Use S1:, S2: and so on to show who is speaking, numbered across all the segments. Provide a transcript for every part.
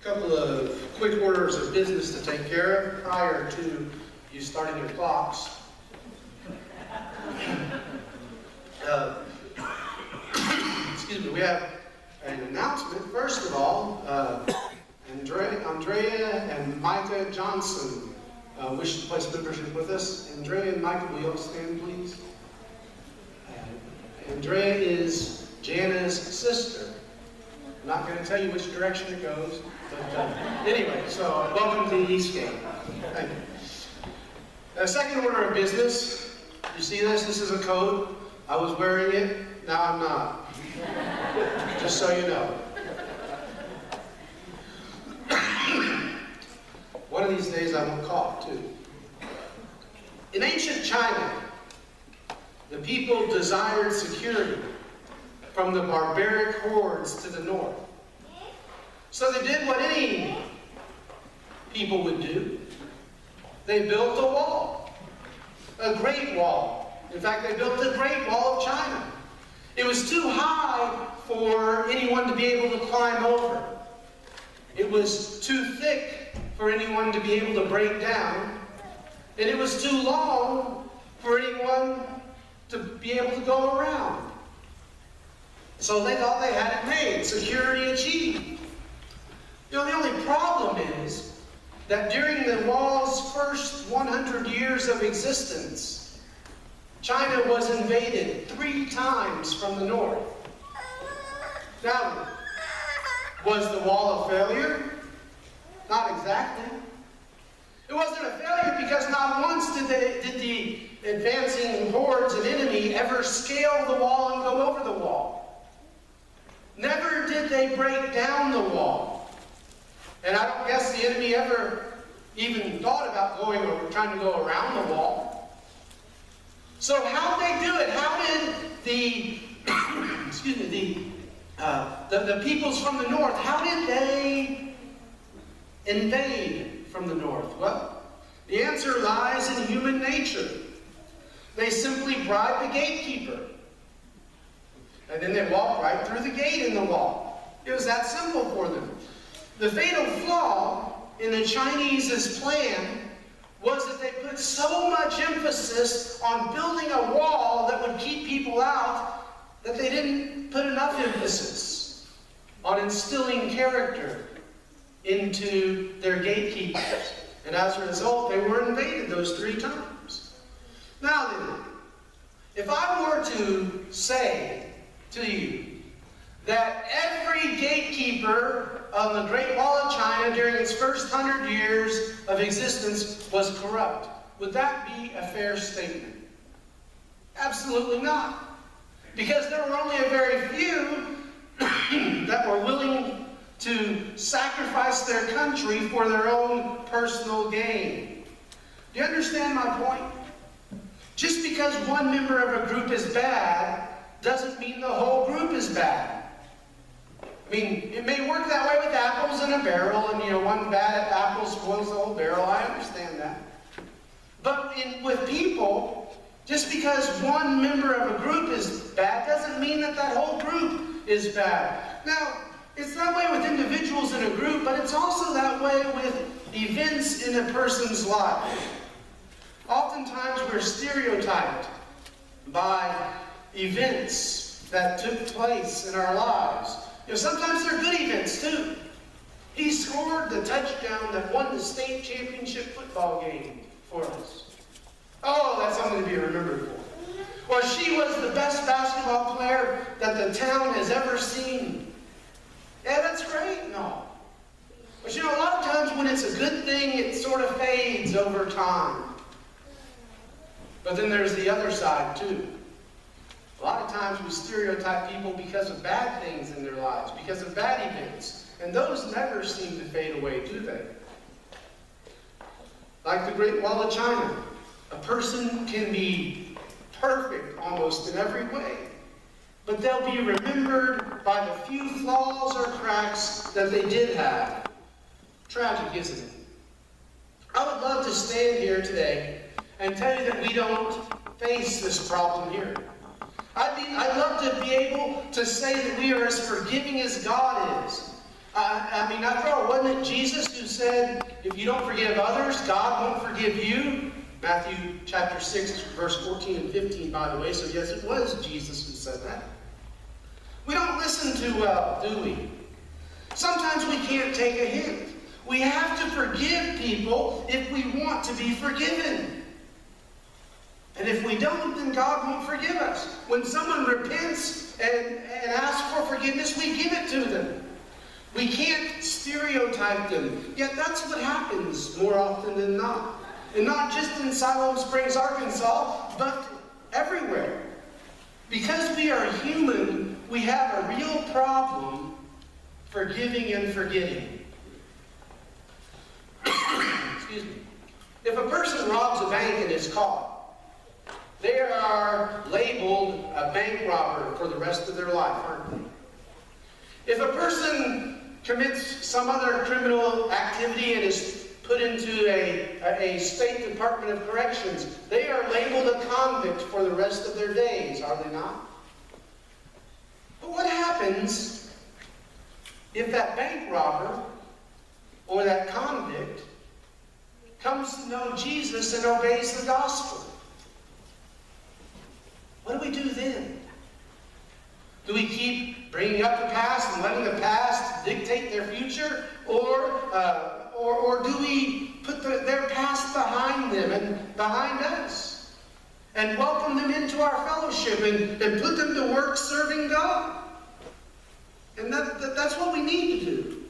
S1: couple of quick orders of business to take care of prior to you starting your clocks. Excuse me, we have an announcement. First of all, Andrea and Micah Johnson wish to place membership with us. Andrea and Micah, will you all stand, please? Andrea is Jana's sister. I'm not going to tell you which direction it goes, but anyway, so welcome to Eastgate. Thank you. Second order of business. You see this? This is a coat. I was wearing it. Now I'm not. Just so you know. One of these days I will cough too. In ancient China, the people desired security from the barbaric hordes to the north. So they did what any people would do. They built a wall, a great wall. In fact, they built the Great Wall of China. It was too high for anyone to be able to climb over. It was too thick for anyone to be able to break down. And it was too long for anyone to be able to go around. So they thought they had it made, security achieved. You know, the only problem is that during the wall's first 100 years of existence, China was invaded 3 times from the north. Now, was the wall a failure? Not exactly. It wasn't a failure because not once did the advancing hordes of enemy ever scale the wall and go over the wall. Never did they break down the wall. And I don't guess the enemy ever even thought about trying to go around the wall. So how did they do it? How did the the peoples from the north, how did they invade from the north? Well, the answer lies in human nature. They simply bribed the gatekeeper. And then they walked right through the gate in the wall. It was that simple for them. The fatal flaw in the Chinese's plan was that they put so much emphasis on building a wall that would keep people out that they didn't put enough emphasis on instilling character into their gatekeepers. And as a result, they were invaded those 3 times. Now then, if I were to say to you that every gatekeeper of the Great Wall of China during its first 100 years of existence was corrupt, would that be a fair statement? Absolutely not. Because there were only a very few that were willing to sacrifice their country for their own personal gain. Do you understand my point? Just because one member of a group is bad doesn't mean the whole group is bad. I mean, it may work that way with apples in a barrel, and one bad apple spoils the whole barrel. I understand that. But with people, just because one member of a group is bad doesn't mean that that whole group is bad. Now, it's that way with individuals in a group, but it's also that way with events in a person's life. Oftentimes we're stereotyped by events that took place in our lives. Sometimes they're good events too. He scored the touchdown that won the state championship football game for us. Oh, that's something to be remembered for. Or she was the best basketball player that the town has ever seen. Yeah, that's great and all. But a lot of times when it's a good thing, it sort of fades over time. But then there's the other side too. A lot of times we stereotype people because of bad things in their lives, because of bad events. And those never seem to fade away, do they? Like the Great Wall of China. A person can be perfect almost in every way, but they'll be remembered by the few flaws or cracks that they did have. Tragic, isn't it? I would love to stand here today and tell you that we don't face this problem here. I'd love to be able to say that we are as forgiving as God is. After all, Wasn't it Jesus who said, if you don't forgive others, God won't forgive you? Matthew chapter 6, verse 14 and 15, by the way. So yes, it was Jesus who said that. We don't listen too well, do we? Sometimes we can't take a hint. We have to forgive people if we want to be forgiven. And if we don't, then God won't forgive us. When someone repents and asks for forgiveness, we give it to them. We can't stereotype them. Yet that's what happens more often than not. And not just in Siloam Springs, Arkansas, but everywhere. Because we are human, we have a real problem forgiving and forgetting. Excuse me. If a person robs a bank and is caught, they are labeled a bank robber for the rest of their life, aren't they? If a person commits some other criminal activity and is put into a State Department of Corrections, they are labeled a convict for the rest of their days, are they not? But what happens if that bank robber or that convict comes to know Jesus and obeys the gospel? What do we do then? Do we keep bringing up the past and letting the past dictate their future? Or do we put their past behind them and behind us? And welcome them into our fellowship and put them to work serving God? And that's what we need to do.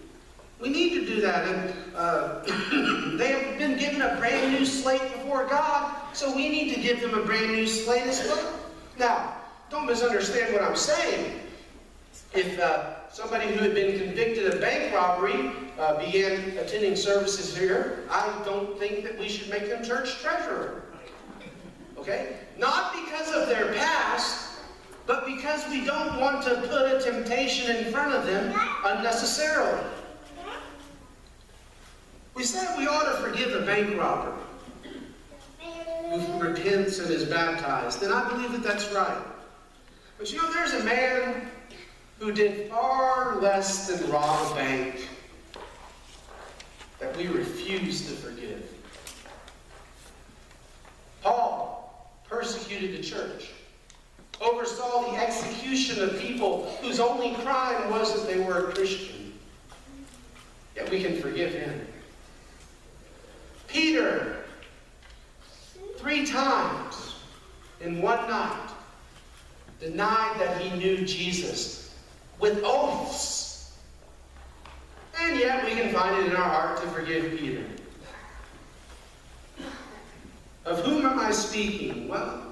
S1: We need to do that. And they have been given a brand new slate before God, so we need to give them a brand new slate as well. Now, don't misunderstand what I'm saying. If somebody who had been convicted of bank robbery began attending services here, I don't think that we should make them church treasurer. Okay? Not because of their past, but because we don't want to put a temptation in front of them unnecessarily. We said we ought to forgive a bank robber who repents and is baptized, and I believe that that's right. But you know, there's a man who did far less than rob a bank that we refuse to forgive. Paul persecuted the church, oversaw the execution of people whose only crime was that they were a Christian. Yet we can forgive him. Peter, 3 times in one night, denied that he knew Jesus with oaths. And yet we can find it in our heart to forgive Peter. Of whom am I speaking? Well,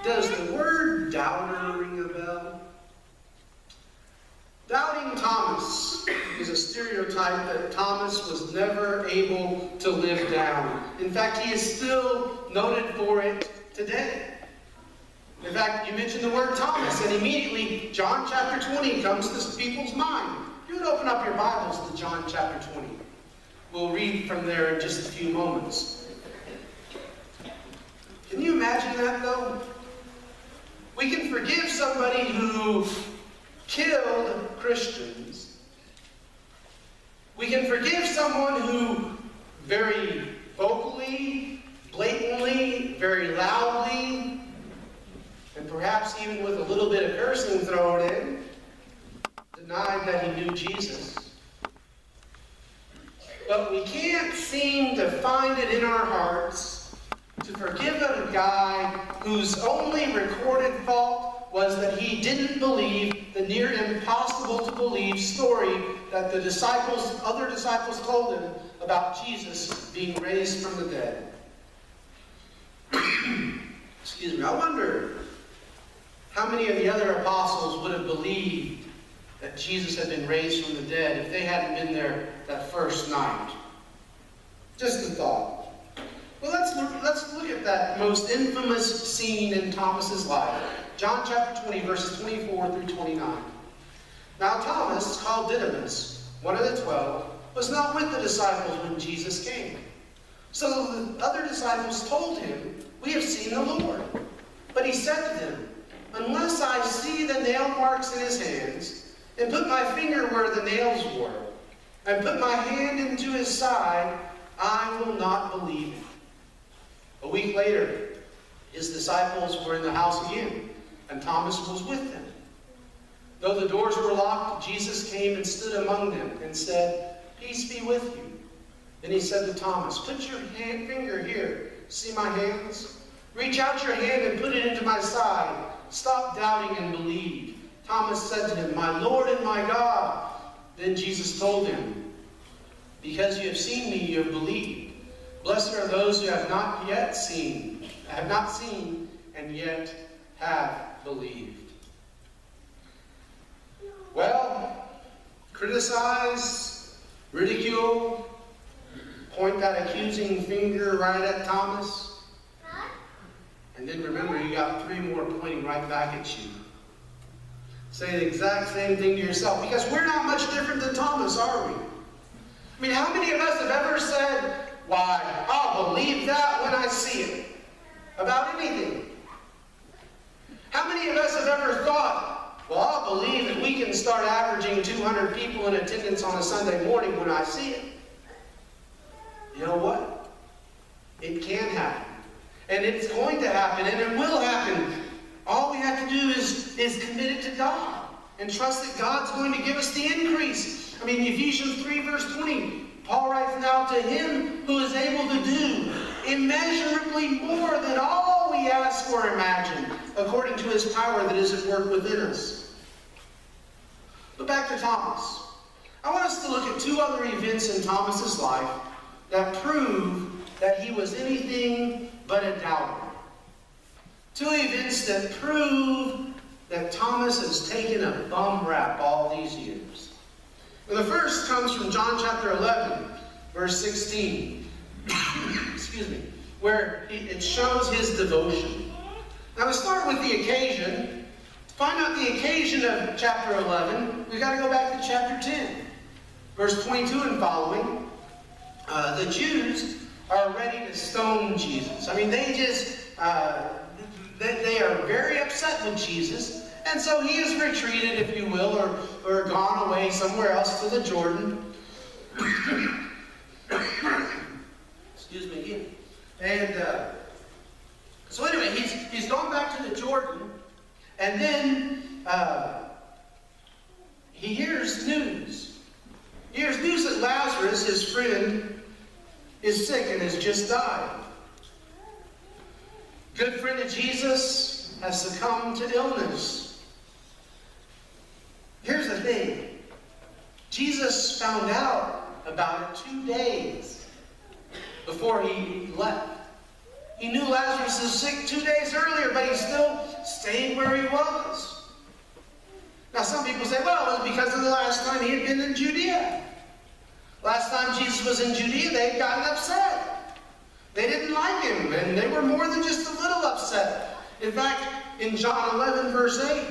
S1: does the word doubter ring a bell? Doubting Thomas is a stereotype that Thomas was never able to live down. In fact, he is still noted for it today. In fact, you mentioned the word Thomas, and immediately John chapter 20 comes to people's mind. You would open up your Bibles to John chapter 20. We'll read from there in just a few moments. Can you imagine that, though? We can forgive somebody who killed Christians. We can forgive someone who very vocally, blatantly, very loudly, and perhaps even with a little bit of cursing thrown in, denied that he knew Jesus. But we can't seem to find it in our hearts to forgive a guy whose only recorded fault was that he didn't believe the near impossible to believe story that the other disciples told him about Jesus being raised from the dead. Excuse me, I wonder how many of the other apostles would have believed that Jesus had been raised from the dead if they hadn't been there that first night. Just a thought. Well, let's look at that most infamous scene in Thomas's life. John chapter 20, verses 24 through 29. Now Thomas, called Didymus, one of the 12, was not with the disciples when Jesus came. So the other disciples told him, "We have seen the Lord." But he said to them, "Unless I see the nail marks in his hands, and put my finger where the nails were, and put my hand into his side, I will not believe it. A week later, his disciples were in the house again, and Thomas was with them. Though the doors were locked, Jesus came and stood among them and said, "Peace be with you." Then he said to Thomas, "Put your finger here. See my hands? Reach out your hand and put it into my side. Stop doubting and believe." Thomas said to him, "My Lord and my God." Then Jesus told him, "Because you have seen me, you have believed. Blessed are those who have not seen, and yet have believed." Well, criticize, ridicule, point that accusing finger right at Thomas, and then remember you got 3 more pointing right back at you. Say the exact same thing to yourself, because we're not much different than Thomas, are we? I mean, how many of us have ever said, "Why, I'll believe that when I see it," about anything? How many of us have ever thought, "Well, I'll believe that we can start averaging 200 people in attendance on a Sunday morning when I see it"? You know what? It can happen. And it's going to happen, and it will happen. All we have to do is commit it to God and trust that God's going to give us the increase. I mean, Ephesians 3 verse 20, Paul writes, "Now to him who is able to do immeasurably more than all we ask or imagine, according to his power that is at work within us." But back to Thomas. I want us to look at 2 other events in Thomas's life that prove that he was anything but a doubter. 2 events that prove that Thomas has taken a bum rap all these years. Well, the first comes from John chapter 11, verse 16. Excuse me. Where it shows his devotion. Now, we start with the occasion. To find out the occasion of chapter 11, we've got to go back to chapter 10. Verse 22 and following. The Jews are ready to stone Jesus. I mean, they are very upset with Jesus. And so he is retreated, if you will, or gone away somewhere else to the Jordan. Excuse me again. And so anyway, he's gone back to the Jordan. And then he hears news. He hears news that Lazarus, his friend, is sick and has just died. Good friend of Jesus has succumbed to illness. Here's the thing. Jesus found out about it 2 days before he left. He knew Lazarus was sick 2 days earlier, but he still stayed where he was. Now some people say, well, it was because of the last time he had been in Judea. Last time Jesus was in Judea, they had gotten upset. They didn't like him, and they were more than just a little upset. In fact, in John 11, verse 8,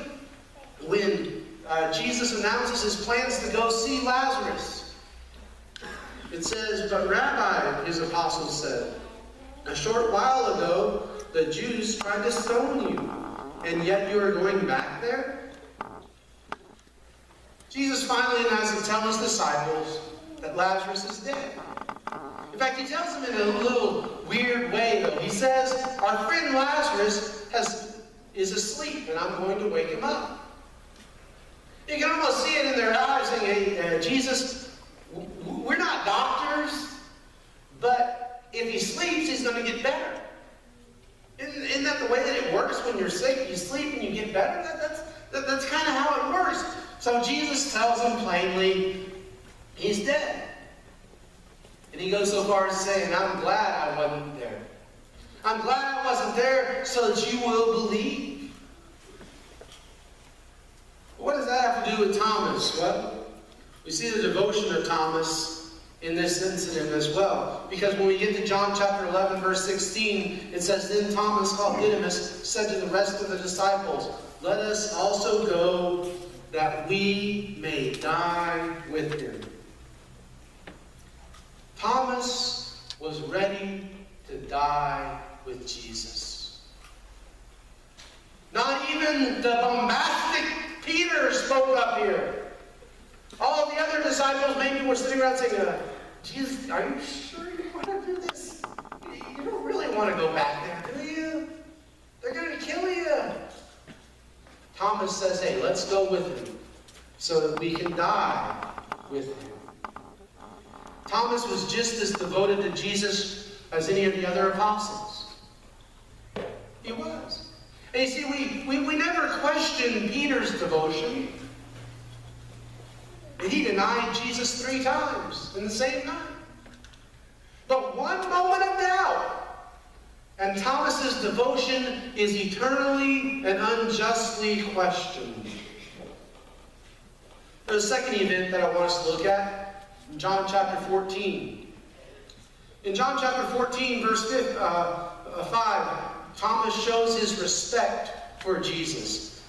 S1: when Jesus announces his plans to go see Lazarus, it says, "But Rabbi," his apostles said, "a short while ago the Jews tried to stone you, and yet you are going back there?" Jesus finally has to tell his disciples that Lazarus is dead. In fact, he tells them in a little weird way, though. He says, "Our friend Lazarus is asleep, and I'm going to wake him up." You can almost see it in their eyes saying, "Hey, Jesus, we're not doctors, but if he sleeps, he's going to get better." Isn't that the way that it works when you're sick? You sleep and you get better? That's kind of how it works. So Jesus tells them plainly, he's dead. And he goes so far as saying, "I'm glad I wasn't there. I'm glad I wasn't there so that you will believe." What does that have to do with Thomas? Well, we see the devotion of Thomas in this incident as well. Because when we get to John chapter 11, verse 16, it says, "Then Thomas, called Didymus, said to the rest of the disciples, 'Let us also go, that we may die with him.'" Thomas was ready to die with Jesus. Not even the bombastic Peter spoke up here. All the other disciples maybe were sitting around saying, Jesus, are you sure you want to do this? You don't really want to go back there, do you? They're going to kill you. Thomas says, hey, let's go with him so that we can die with him. Thomas was just as devoted to Jesus as any of the other apostles. He was. And you see, we never question Peter's devotion. He denied Jesus 3 times in the same night. But one moment of doubt, and Thomas's devotion is eternally and unjustly questioned. There's a second event that I want us to look at in John chapter 14. In John chapter 14, verse 5, Thomas shows his respect for Jesus.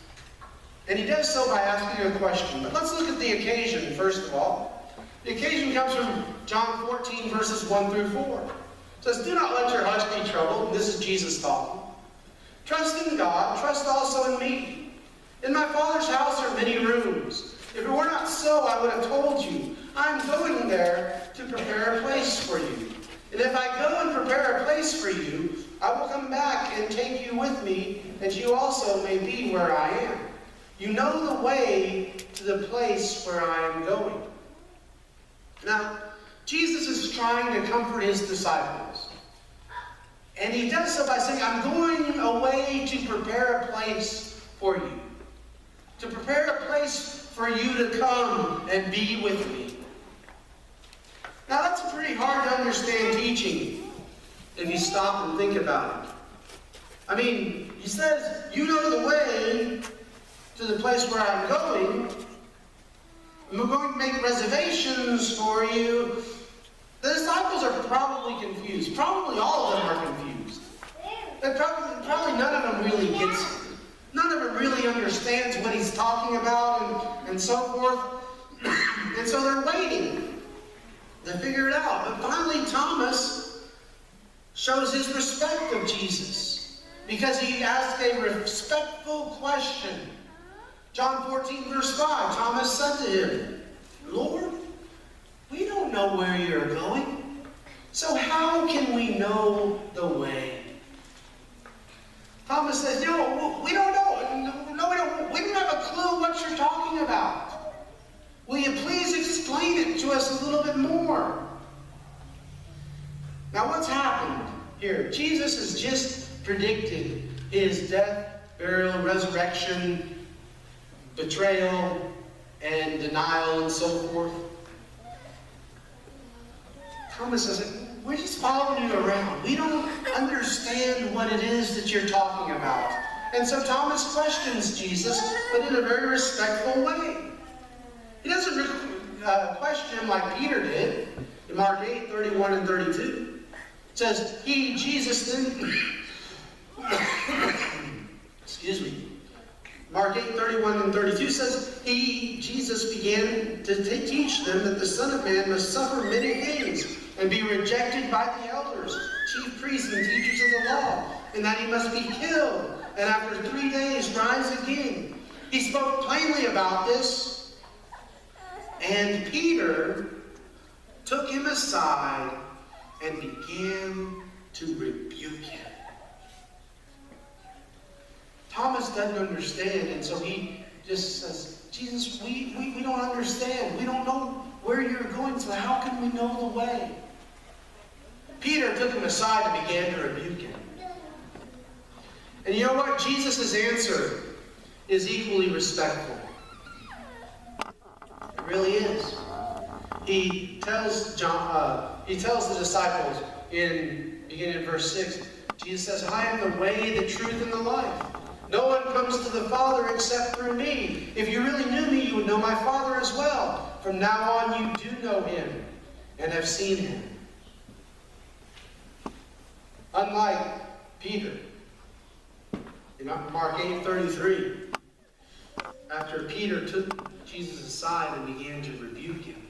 S1: And he does so by asking a question. But let's look at the occasion, first of all. The occasion comes from John 14, verses 1 through 4. It says, do not let your hearts be troubled. This is Jesus talking. Trust in God. Trust also in me. In my Father's house are many rooms. If it were not so, I would have told you. I am going there to prepare a place for you. And if I go and prepare a place for you, I will come back and take you with me, and you also may be where I am. You know the way to the place where I am going. Now, Jesus is trying to comfort his disciples. And he does so by saying, I'm going away to prepare a place for you. To prepare a place for you to come and be with me. Now, that's pretty hard to understand teaching if you stop and think about it. I mean, he says, you know the way to the place where I'm going. I'm going to make reservations for you. The disciples are probably confused. Probably all of them are confused. Probably none of them really gets it. None of them really understands what he's talking about and so forth. And so they're waiting to figure it out. But finally, Thomas shows his respect of Jesus because he asked a respectful question. John 14, verse 5, Thomas said to him, Lord, we don't know where you're going, so how can we know the way? Thomas says, we don't know. No, we don't have a clue what you're talking about. Will you please explain it to us a little bit more? Now, what's happened here? Jesus has just predicted his death, burial, resurrection, betrayal, and denial, and so forth. Thomas says, we're just following you around. We don't understand what it is that you're talking about. And so Thomas questions Jesus, but in a very respectful way. He doesn't question him like Peter did in Mark 8, 31 and 32. It says, Jesus then, excuse me, Mark 8, 31 and 32 says, Jesus began to teach them that the Son of Man must suffer many things and be rejected by the elders, chief priests, and teachers of the law, and that he must be killed, and after 3 days rise again. He spoke plainly about this, and Peter took him aside and began to rebuke him. Thomas doesn't understand, and so he just says, Jesus, we don't understand. We don't know where you're going, so how can we know the way? Peter took him aside and began to rebuke him. And you know what? Jesus' answer is equally respectful. It really is. He tells the disciples beginning in verse 6, Jesus says, I am the way, the truth, and the life. No one comes to the Father except through me. If you really knew me, you would know my Father as well. From now on, you do know him and have seen him. Unlike Peter, in Mark 8:33, after Peter took Jesus aside and began to rebuke him,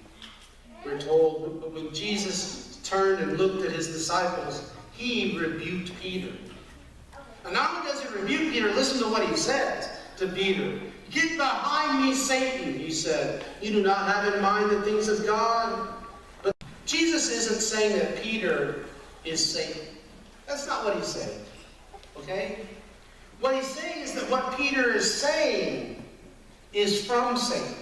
S1: we're told, but when Jesus turned and looked at his disciples, he rebuked Peter. And not only does he rebuke Peter, listen to what he says to Peter. Get behind me, Satan, he said. You do not have in mind the things of God. But Jesus isn't saying that Peter is Satan. That's not what he's saying. Okay? What he's saying is that what Peter is saying is from Satan.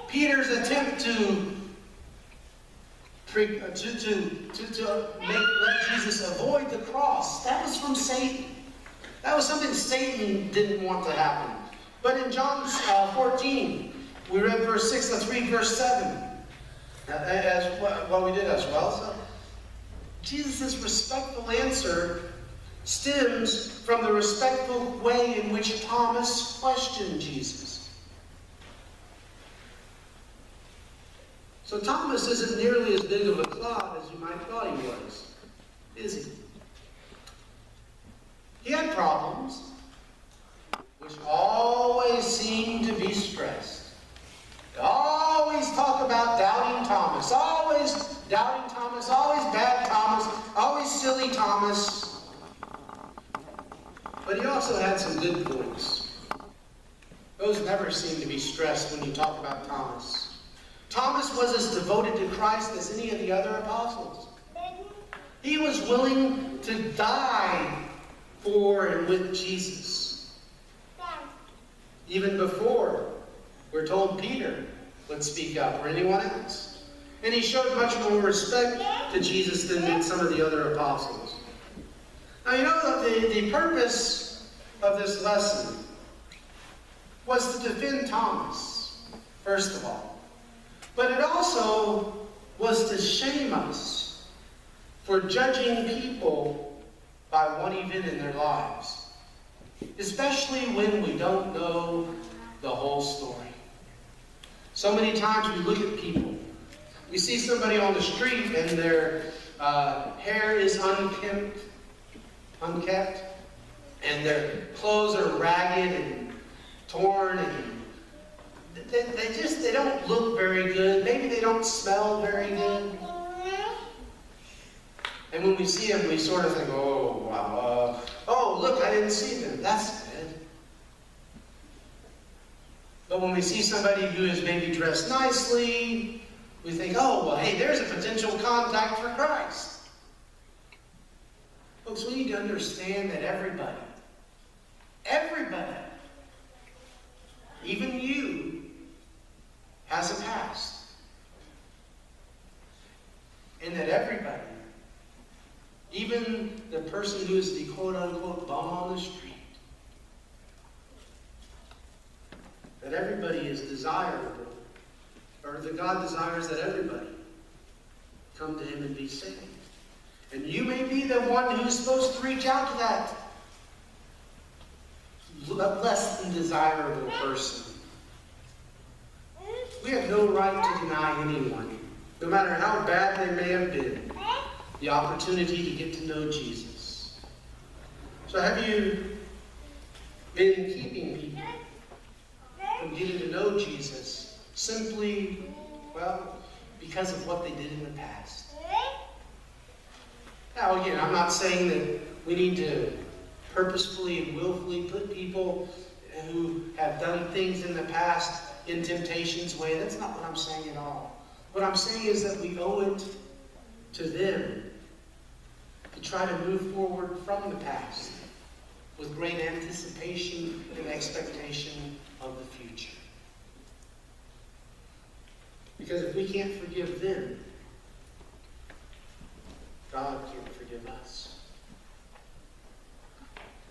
S1: Peter's attempt to let Jesus avoid the cross, that was from Satan. That was something Satan didn't want to happen. But in John 14, we read verse 6, let's read verse 7. As well, we did as well. So Jesus' respectful answer stems from the respectful way in which Thomas questioned Jesus. So Thomas isn't nearly as big of a clod as you might have thought he was, is he? He had problems, which always seem to be stressed. They always talk about doubting Thomas, always doubting Thomas, always bad Thomas, always silly Thomas. But he also had some good points. Those never seem to be stressed when you talk about Thomas. Thomas was as devoted to Christ as any of the other apostles. He was willing to die for and with Jesus. Even before, we're told Peter would speak up or anyone else. And he showed much more respect to Jesus than did some of the other apostles. Now, you know, the purpose of this lesson was to defend Thomas, first of all. But it also was to shame us for judging people by one event in their lives, especially when we don't know the whole story. So many times we look at people. We see somebody on the street and their hair is unkept, and their clothes are ragged and torn, and they don't look very good. Maybe they don't smell very good. And when we see them, we sort of think, oh, wow. Oh, look, I didn't see them. That's good. But when we see somebody who is maybe dressed nicely, we think, oh, well, hey, there's a potential contact for Christ. Folks, we need to understand that everybody, even you, has a past. And that everybody, even the person who is the quote-unquote bum on the street, that everybody is desirable, or that God desires that everybody come to Him and be saved. And you may be the one who's supposed to reach out to that less than desirable person. We have no right to deny anyone, no matter how bad they may have been, the opportunity to get to know Jesus. So have you been keeping people from getting to know Jesus simply, well, because of what they did in the past? Now again, I'm not saying that we need to purposefully and willfully put people who have done things in the past in temptation's way. That's not what I'm saying at all. What I'm saying is that we owe it to them to try to move forward from the past with great anticipation and expectation of the future. Because if we can't forgive them, God can't forgive us.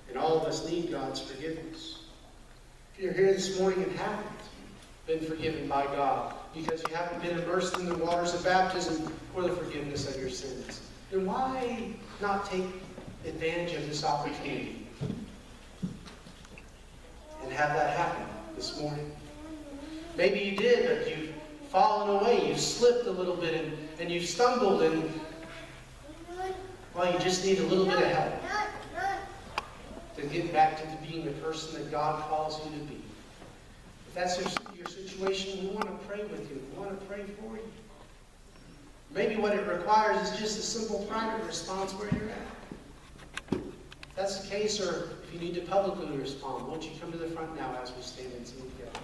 S1: And all of us need God's forgiveness. If you're here this morning and haven't been forgiven by God because you haven't been immersed in the waters of baptism for the forgiveness of your sins, then why not take advantage of this opportunity and have that happen this morning? Maybe you did, but you've fallen away, you've slipped a little bit, and you've stumbled, and well, you just need a little bit of help to get back to being the person that God calls you to be. If that's your situation, we want to pray with you. We want to pray for you. Maybe what it requires is just a simple private response where you're at. If that's the case, or if If you need to publicly respond, won't you come to the front now as we stand and sing together?